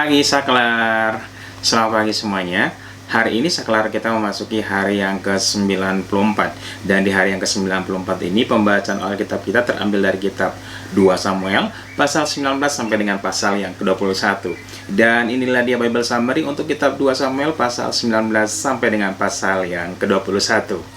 pagi Saklar. Selamat pagi semuanya. Hari ini Saklar kita memasuki hari yang ke-94. Dan di hari yang ke-94 ini pembacaan Alkitab kita terambil dari kitab 2 Samuel pasal 19 sampai dengan pasal yang ke-21. Dan inilah dia Bible Summary untuk kitab 2 Samuel pasal 19 sampai dengan pasal yang ke-21.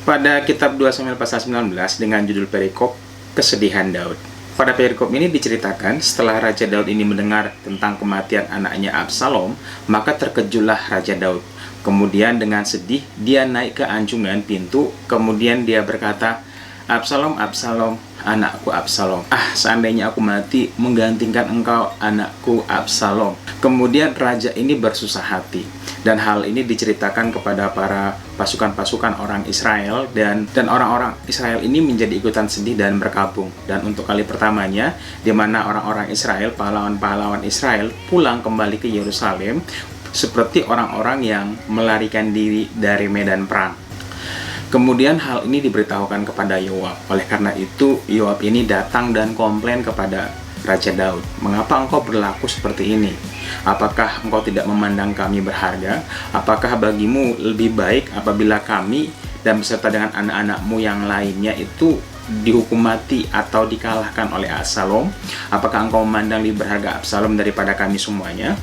Pada kitab 2 Samuel pasal 19 dengan judul perikop Kesedihan Daud. Pada perikop ini diceritakan setelah Raja Daud ini mendengar tentang kematian anaknya Absalom, maka terkejutlah Raja Daud. Kemudian dengan sedih dia naik ke anjungan pintu, kemudian dia berkata, "Absalom, Absalom, anakku Absalom. Seandainya aku mati menggantikan engkau, anakku Absalom." Kemudian raja ini bersusah hati. Dan hal ini diceritakan kepada para pasukan-pasukan orang Israel dan orang-orang Israel ini menjadi ikutan sedih dan berkabung. Dan untuk kali pertamanya di mana orang-orang Israel, pahlawan-pahlawan Israel pulang kembali ke Yerusalem seperti orang-orang yang melarikan diri dari medan perang. Kemudian hal ini diberitahukan kepada Yoab. Oleh karena itu Yoab ini datang dan komplain kepada Raja Daud, "Mengapa engkau berlaku seperti ini? Apakah engkau tidak memandang kami berharga? Apakah bagimu lebih baik apabila kami dan beserta dengan anak-anakmu yang lainnya itu dihukum mati atau dikalahkan oleh Absalom? Apakah engkau memandang lebih berharga Absalom daripada kami semuanya?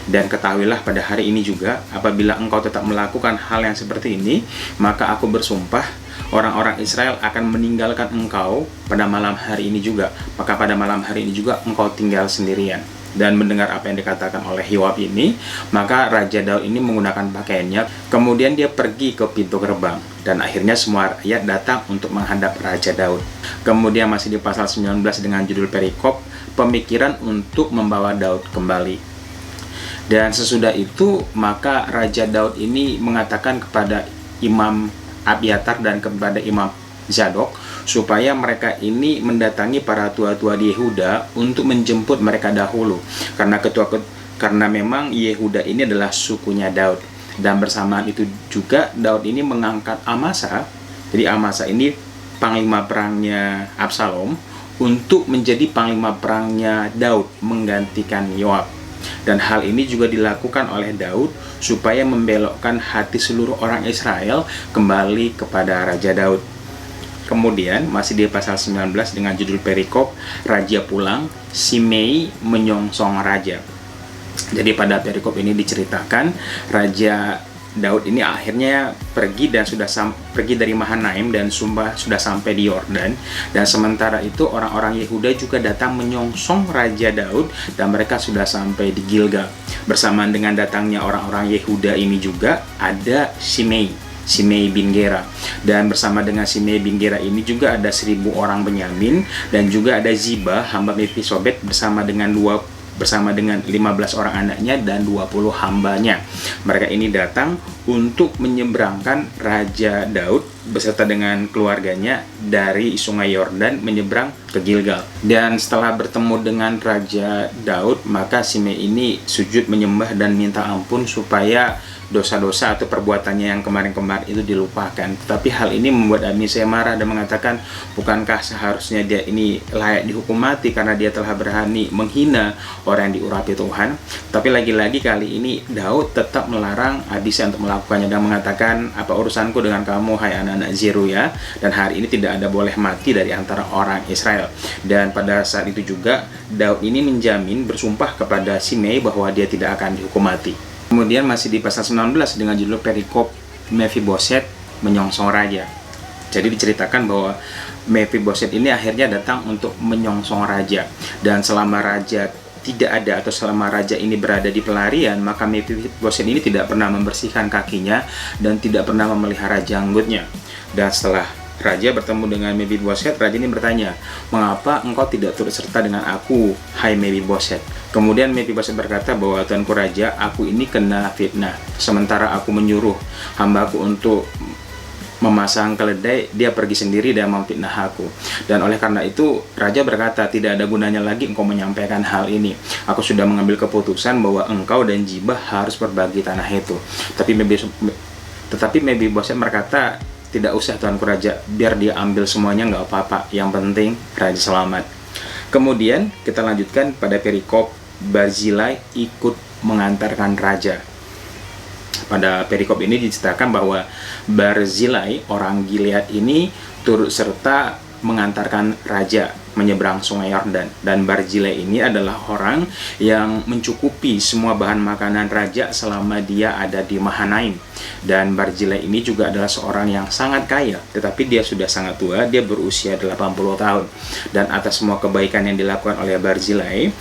Dan ketahuilah pada hari ini juga, apabila engkau tetap melakukan hal yang seperti ini, maka aku bersumpah, orang-orang Israel akan meninggalkan engkau pada malam hari ini juga. Maka pada malam hari ini juga engkau tinggal sendirian." Dan mendengar apa yang dikatakan oleh Yoab ini, maka Raja Daud ini menggunakan pakaiannya, kemudian dia pergi ke pintu gerbang. Dan akhirnya semua rakyat datang untuk menghadap Raja Daud. Kemudian masih di pasal 19 dengan judul perikop, pemikiran untuk membawa Daud kembali. Dan sesudah itu, maka Raja Daud ini mengatakan kepada Imam Abiatar dan kepada Imam Zadok supaya mereka ini mendatangi para tua-tua di Yehuda untuk menjemput mereka dahulu, karena memang Yehuda ini adalah sukunya Daud. Dan bersamaan itu juga Daud ini mengangkat Amasa. Jadi Amasa ini panglima perangnya Absalom untuk menjadi panglima perangnya Daud menggantikan Yoab. Dan hal ini juga dilakukan oleh Daud supaya membelokkan hati seluruh orang Israel kembali kepada Raja Daud. Kemudian masih di pasal 19 dengan judul perikop Raja pulang, Simei menyongsong raja. Jadi pada perikop ini diceritakan Raja Daud ini akhirnya pergi dan pergi dari Mahanaim dan sudah sampai di Yordan. Dan sementara itu orang-orang Yehuda juga datang menyongsong Raja Daud dan mereka sudah sampai di Gilgal. Bersamaan dengan datangnya orang-orang Yehuda ini juga ada Simei bin Gera. Dan bersama dengan Simei bin Gera ini juga ada 1.000 orang Benyamin dan juga ada Ziba hamba Mefisobet bersama dengan 15 orang anaknya dan 20 hambanya. Mereka ini datang untuk menyeberangkan Raja Daud beserta dengan keluarganya dari sungai Yordan menyeberang ke Gilgal. Dan setelah bertemu dengan Raja Daud, maka Simei ini sujud menyembah dan minta ampun supaya dosa-dosa atau perbuatannya yang kemarin-kemarin itu dilupakan. Tetapi hal ini membuat Abisai marah dan mengatakan, bukankah seharusnya dia ini layak dihukum mati karena dia telah berani menghina orang yang diurapi Tuhan? Tapi lagi-lagi kali ini Daud tetap melarang Abisai untuk melakukannya dan mengatakan, "Apa urusanku dengan kamu, hai anak-anak Zeruya? Dan hari ini tidak ada boleh mati dari antara orang Israel." Dan pada saat itu juga Daud ini menjamin bersumpah kepada Simei bahwa dia tidak akan dihukum mati. Kemudian masih di pasal 19 dengan judul perikop Mefiboset menyongsong raja. Jadi diceritakan bahwa Mefiboset ini akhirnya datang untuk menyongsong raja. Dan selama raja tidak ada atau selama raja ini berada di pelarian, maka Mefiboset ini tidak pernah membersihkan kakinya dan tidak pernah memelihara janggutnya. Dan setelah raja bertemu dengan Mefiboset, raja ini bertanya, "Mengapa engkau tidak turut serta dengan aku, hai Mefiboset?" Kemudian Mefiboset berkata bahwa, "Tuanku raja, aku ini kena fitnah. Sementara aku menyuruh hambaku untuk memasang keledai, dia pergi sendiri dan memfitnah aku. Dan oleh karena itu raja berkata, tidak ada gunanya lagi engkau menyampaikan hal ini. Aku sudah mengambil keputusan bahwa engkau dan Ziba harus berbagi tanah itu." Tetapi Mefiboset berkata, tidak usah Tuanku Raja, biar dia ambil semuanya nggak apa-apa, yang penting Raja selamat. Kemudian kita lanjutkan pada perikop Barzilai ikut mengantarkan raja. Pada perikop ini diceritakan bahwa Barzilai, orang Gilead ini, turut serta mengantarkan raja menyeberang sungai Yordan. Dan Barzilai ini adalah orang yang mencukupi semua bahan makanan raja selama dia ada di Mahanaim. Dan Barzilai ini juga adalah seorang yang sangat kaya, tetapi dia sudah sangat tua, dia berusia 80 tahun. Dan atas semua kebaikan yang dilakukan oleh Barzilai,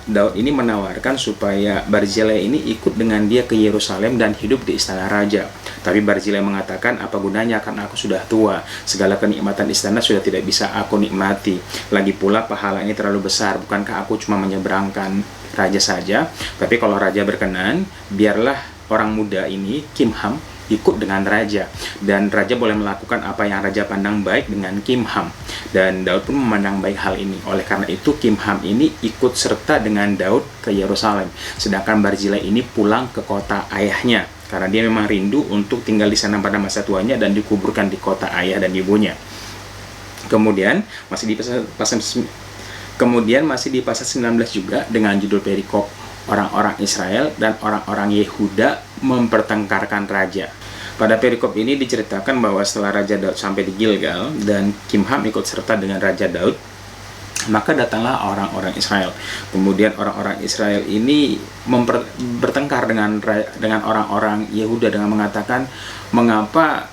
Daud ini menawarkan supaya Barzilai ini ikut dengan dia ke Yerusalem dan hidup di istana raja. Tapi Barzilai mengatakan, apa gunanya karena aku sudah tua, segala kenikmatan istana sudah tidak bisa aku nikmati. Lagi pula pahala ini terlalu besar, bukankah aku cuma menyeberangkan raja saja? Tapi kalau raja berkenan, biarlah orang muda ini, Kimham, ikut dengan raja. Dan raja boleh melakukan apa yang raja pandang baik dengan Kimham. Dan Daud pun memandang baik hal ini. Oleh karena itu, Kimham ini ikut serta dengan Daud ke Yerusalem. Sedangkan Barzilai ini pulang ke kota ayahnya, karena dia memang rindu untuk tinggal di sana pada masa tuanya dan dikuburkan di kota ayah dan ibunya. Kemudian masih di pasal 19 juga dengan judul perikop orang-orang Israel dan orang-orang Yehuda mempertengkarkan raja. Pada perikop ini diceritakan bahwa setelah Raja Daud sampai di Gilgal dan Kimham ikut serta dengan Raja Daud, maka datanglah orang-orang Israel. Kemudian orang-orang Israel ini bertengkar dengan orang-orang Yehuda dengan mengatakan, mengapa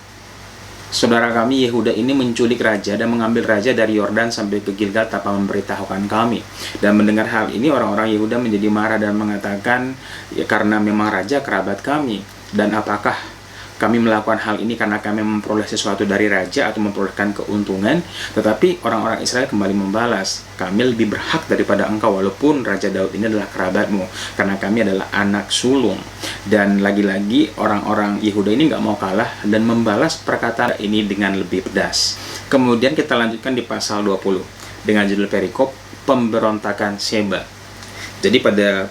saudara kami Yehuda ini menculik raja dan mengambil raja dari Yordan sampai ke Gilgal tanpa memberitahukan kami. Dan mendengar hal ini, orang-orang Yehuda menjadi marah dan mengatakan, ya karena memang raja kerabat kami, dan apakah kami melakukan hal ini karena kami memperoleh sesuatu dari raja atau memperolehkan keuntungan? Tetapi orang-orang Israel kembali membalas, kami lebih berhak daripada engkau walaupun Raja Daud ini adalah kerabatmu, karena kami adalah anak sulung. Dan lagi-lagi orang-orang Yehuda ini nggak mau kalah dan membalas perkataan ini dengan lebih pedas. Kemudian kita lanjutkan di pasal 20 dengan judul perikop pemberontakan Sheba. Jadi pada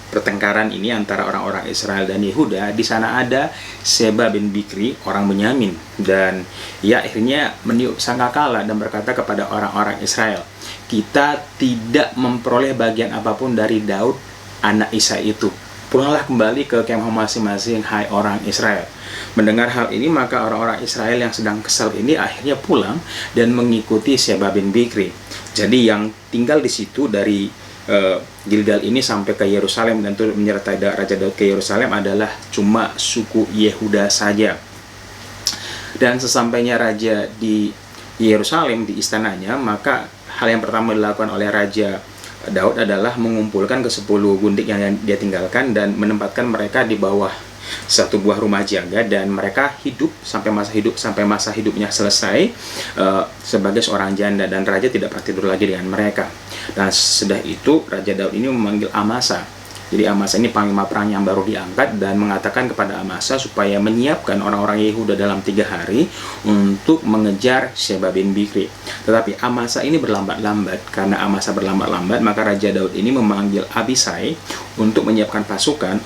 pertengkaran ini antara orang-orang Israel dan Yehuda, di sana ada Sheba bin Bikri, orang Benyamin, dan ia akhirnya meniup sangkakala dan berkata kepada orang-orang Israel, kita tidak memperoleh bagian apapun dari Daud anak Isai itu. Pulanglah kembali ke kemah masing-masing, hai orang Israel. Mendengar hal ini, maka orang-orang Israel yang sedang kesal ini akhirnya pulang dan mengikuti Sheba bin Bikri. Jadi yang tinggal di situ dari Gilgal ini sampai ke Yerusalem dan turut menyertai Raja Daud ke Yerusalem adalah cuma suku Yehuda saja. Dan sesampainya raja di Yerusalem, di istananya, maka hal yang pertama dilakukan oleh Raja Daud adalah mengumpulkan ke 10 gundik yang dia tinggalkan dan menempatkan mereka di bawah satu buah rumah jaga, dan mereka hidup sampai masa hidupnya selesai sebagai seorang janda, dan raja tidak pernah tidur lagi dengan mereka. Dan sesudah itu Raja Daud ini memanggil Amasa. Jadi Amasa ini panglima perang yang baru diangkat, dan mengatakan kepada Amasa supaya menyiapkan orang-orang Yehuda dalam 3 hari untuk mengejar Sheba bin Bikri. Tetapi Amasa ini berlambat-lambat. Karena Amasa berlambat-lambat, maka Raja Daud ini memanggil Abisai untuk menyiapkan pasukan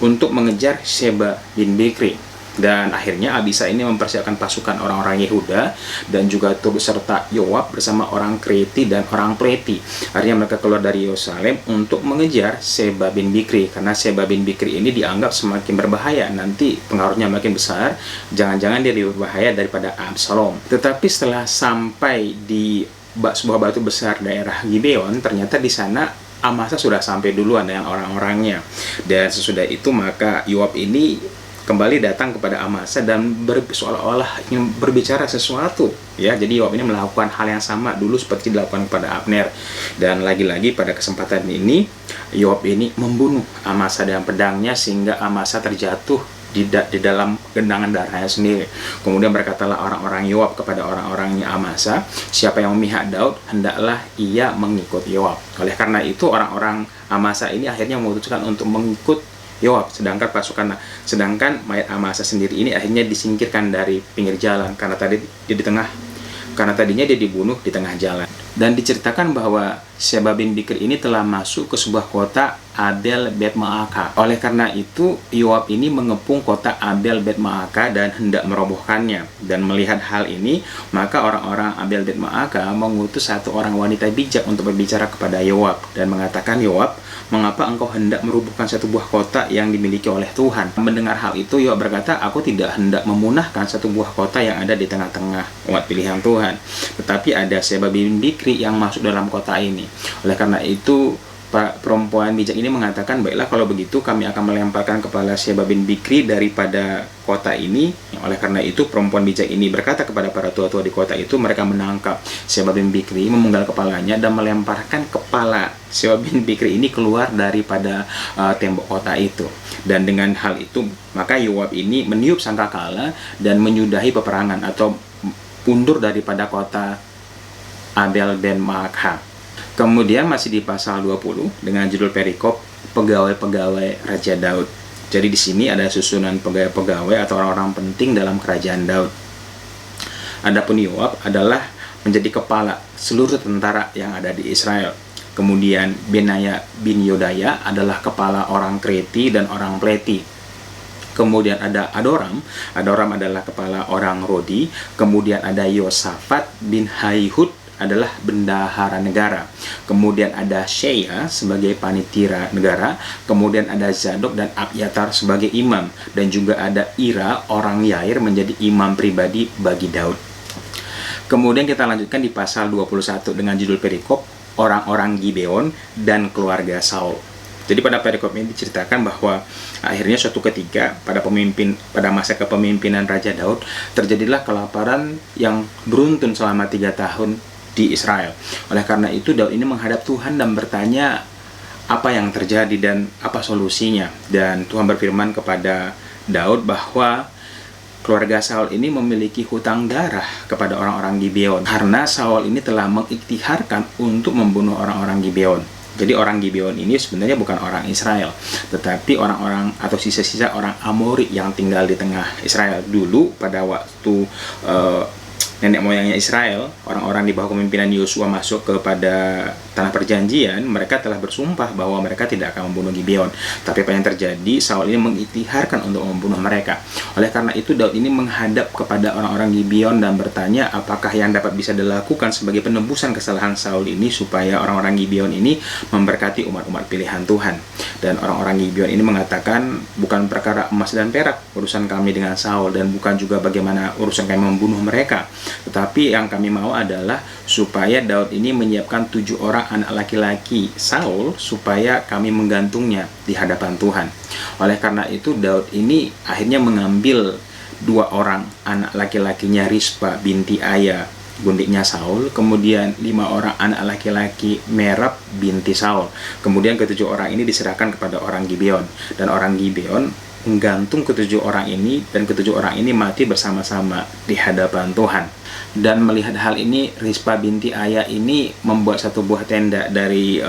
untuk mengejar Sheba bin Bikri. Dan akhirnya Abisai ini mempersiapkan pasukan orang-orang Yehuda dan juga turut serta Yoab bersama orang Kreti dan orang Pleti. Akhirnya mereka keluar dari Yerusalem untuk mengejar Sheba bin Bikri, karena Sheba bin Bikri ini dianggap semakin berbahaya, nanti pengaruhnya makin besar, jangan-jangan dia lebih berbahaya daripada Absalom. Tetapi setelah sampai di sebuah batu besar daerah Gibeon, ternyata di sana Amasa sudah sampai duluan dengan orang-orangnya. Dan sesudah itu maka Yoab ini kembali datang kepada Amasa dan seolah-olah ingin berbicara sesuatu, ya. Jadi Yoab ini melakukan hal yang sama dulu seperti dilakukan kepada Abner. Dan lagi-lagi pada kesempatan ini Yoab ini membunuh Amasa dengan pedangnya sehingga Amasa terjatuh di dalam genangan darahnya sendiri. Kemudian berkatalah orang-orang Yoab kepada orang-orangnya Amasa, siapa yang memihak Daud, hendaklah ia mengikut Yoab. Oleh karena itu orang-orang Amasa ini akhirnya memutuskan untuk mengikut Yoab, sedangkan mayat Amasa sendiri ini akhirnya disingkirkan dari pinggir jalan, karena tadi di tengah karena tadinya dia dibunuh di tengah jalan. Dan diceritakan bahwa Sheba bin Bikri ini telah masuk ke sebuah kota Abel Bet Maaka. Oleh karena itu, Yoab ini mengepung kota Abel Bet Maaka dan hendak merobohkannya. Dan melihat hal ini, maka orang-orang Abel Bet Maaka mengutus satu orang wanita bijak untuk berbicara kepada Yoab dan mengatakan, "Yoab, mengapa engkau hendak merobohkan satu buah kota yang dimiliki oleh Tuhan?" Mendengar hal itu, Yoab berkata, "Aku tidak hendak memunahkan satu buah kota yang ada di tengah-tengah umat pilihan Tuhan. Tetapi ada Sheba bin Bikri yang masuk dalam kota ini." Oleh karena itu, perempuan bijak ini mengatakan, "Baiklah, kalau begitu kami akan melemparkan kepala Sheba bin Bikri daripada kota ini." Oleh karena itu, perempuan bijak ini berkata kepada para tua-tua di kota itu. Mereka menangkap Sheba bin Bikri, memenggal kepalanya, dan melemparkan kepala Sheba bin Bikri ini keluar daripada tembok kota itu. Dan dengan hal itu, maka Yoab ini meniup sangkakala dan menyudahi peperangan atau undur daripada kota Abel Ben Maakha. Kemudian masih di pasal 20 dengan judul perikop pegawai-pegawai Raja Daud. Jadi di sini ada susunan pegawai-pegawai atau orang-orang penting dalam kerajaan Daud. Adapun Yoab adalah menjadi kepala seluruh tentara yang ada di Israel. Kemudian Benaya bin Yodaya adalah kepala orang Kreti dan orang Pleti. Kemudian ada Adoram. Adoram adalah kepala orang Rodi. Kemudian ada Yosafat bin Haihud adalah bendahara negara. Kemudian ada Shea sebagai panitera negara. Kemudian ada Zadok dan Abyatar sebagai imam. Dan juga ada Ira orang Yair menjadi imam pribadi bagi Daud. Kemudian kita lanjutkan di pasal 21 dengan judul perikop orang-orang Gibeon dan keluarga Saul. Jadi pada perikop ini diceritakan bahwa akhirnya suatu ketika pada masa kepemimpinan Raja Daud terjadilah kelaparan yang beruntun selama 3 tahun di Israel. Oleh karena itu, Daud ini menghadap Tuhan dan bertanya apa yang terjadi dan apa solusinya. Dan Tuhan berfirman kepada Daud bahwa keluarga Saul ini memiliki hutang darah kepada orang-orang Gibeon karena Saul ini telah mengikhtiharkan untuk membunuh orang-orang Gibeon. Jadi orang Gibeon ini sebenarnya bukan orang Israel, tetapi orang-orang atau sisa-sisa orang Amori yang tinggal di tengah Israel. Dulu pada waktu nenek moyangnya Israel, orang-orang di bawah kepemimpinan Yosua masuk kepada tanah perjanjian, mereka telah bersumpah bahwa mereka tidak akan membunuh Gibeon. Tapi apa yang terjadi? Saul ini mengikhtiharkan untuk membunuh mereka. Oleh karena itu, Daud ini menghadap kepada orang-orang Gibeon dan bertanya apakah yang dapat bisa dilakukan sebagai penebusan kesalahan Saul ini supaya orang-orang Gibeon ini memberkati umat-umat pilihan Tuhan. Dan orang-orang Gibeon ini mengatakan, bukan perkara emas dan perak urusan kami dengan Saul, dan bukan juga bagaimana urusan kami membunuh mereka. Tetapi yang kami mau adalah supaya Daud ini menyiapkan 7 orang anak laki-laki Saul supaya kami menggantungnya di hadapan Tuhan. Oleh karena itu, Daud ini akhirnya mengambil 2 orang anak laki-lakinya Rispa binti Aya, bundiknya Saul, kemudian 5 orang anak laki-laki Merab binti Saul. Kemudian ke-7 orang ini diserahkan kepada orang Gibeon, dan orang Gibeon menggantung ke-7 orang ini, dan ke-7 orang ini mati bersama-sama di hadapan Tuhan. Dan melihat hal ini, Rispa binti Aya ini membuat satu buah tenda dari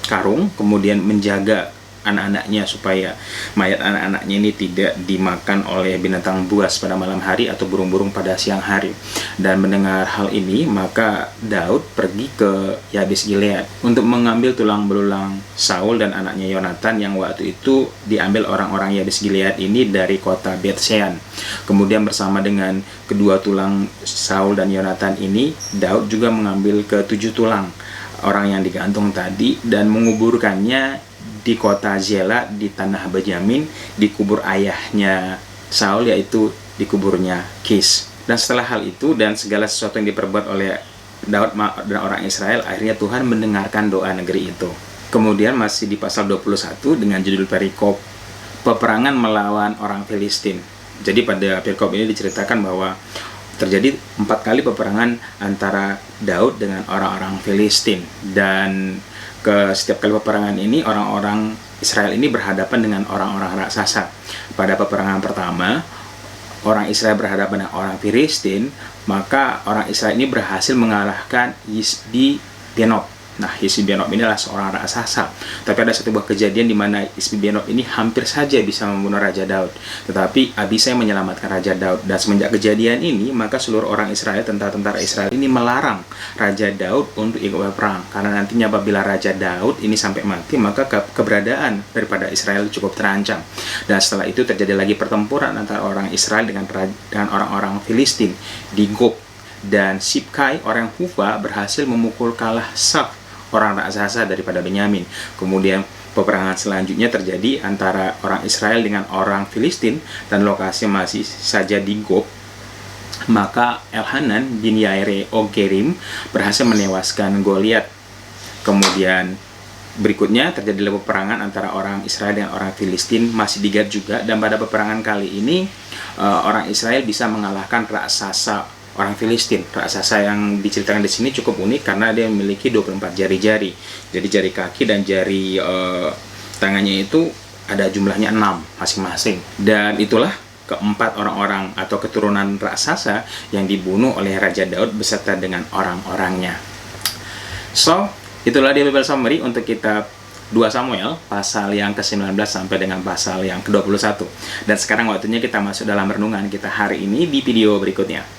karung, kemudian menjaga anak-anaknya supaya mayat anak-anaknya ini tidak dimakan oleh binatang buas pada malam hari atau burung-burung pada siang hari. Dan mendengar hal ini, maka Daud pergi ke Yabes Gilead untuk mengambil tulang belulang Saul dan anaknya Yonatan yang waktu itu diambil orang-orang Yabes Gilead ini dari kota Bet-Shean. Kemudian bersama dengan kedua tulang Saul dan Yonatan ini, Daud juga mengambil ke-7 tulang orang yang digantung tadi dan menguburkannya di kota Zela di tanah Benyamin, di kubur ayahnya Saul, yaitu di kuburnya Kis. Dan setelah hal itu dan segala sesuatu yang diperbuat oleh Daud dan orang Israel, akhirnya Tuhan mendengarkan doa negeri itu. Kemudian masih di pasal 21 dengan judul perikop peperangan melawan orang Filistin. Jadi pada perikop ini diceritakan bahwa terjadi 4 kali peperangan antara Daud dengan orang-orang Filistin, dan setiap kali peperangan ini orang-orang Israel ini berhadapan dengan orang-orang raksasa. Pada peperangan pertama, orang Israel berhadapan dengan orang Filistin, maka orang Israel ini berhasil mengalahkan Yisbi Benob. Nah, Isbi-Benob ini adalah seorang raksasa. Tapi ada satu buah kejadian di mana Isbi-Benob ini hampir saja bisa membunuh Raja Daud. Tetapi Abisai menyelamatkan Raja Daud. Dan semenjak kejadian ini, maka seluruh orang Israel, tentara-tentara Israel ini melarang Raja Daud untuk ikut berperang. Karena nantinya apabila Raja Daud ini sampai mati, maka keberadaan daripada Israel cukup terancam. Dan setelah itu terjadi lagi pertempuran antara orang Israel dengan orang-orang Filistin di Gob. Dan Sibkai, orang Hufa, berhasil memukul kalah Saf, orang raksasa daripada Benyamin. Kemudian peperangan selanjutnya terjadi antara orang Israel dengan orang Filistin dan lokasi masih saja di Gob. Maka Elhanan bin Yaire Ogerim berhasil menewaskan Goliat. Kemudian berikutnya terjadi peperangan antara orang Israel dengan orang Filistin, masih di Gad juga. Dan pada peperangan kali ini orang Israel bisa mengalahkan raksasa orang Filistin. Raksasa yang diceritakan di sini cukup unik karena dia memiliki 24 jari-jari. Jadi jari kaki dan jari tangannya itu ada jumlahnya 6 masing-masing. Dan itulah keempat orang-orang atau keturunan raksasa yang dibunuh oleh Raja Daud beserta dengan orang-orangnya. So, itulah dia Bible Summary untuk kitab 2 Samuel, pasal yang ke-19 sampai dengan pasal yang ke-21. Dan sekarang waktunya kita masuk dalam renungan kita hari ini di video berikutnya.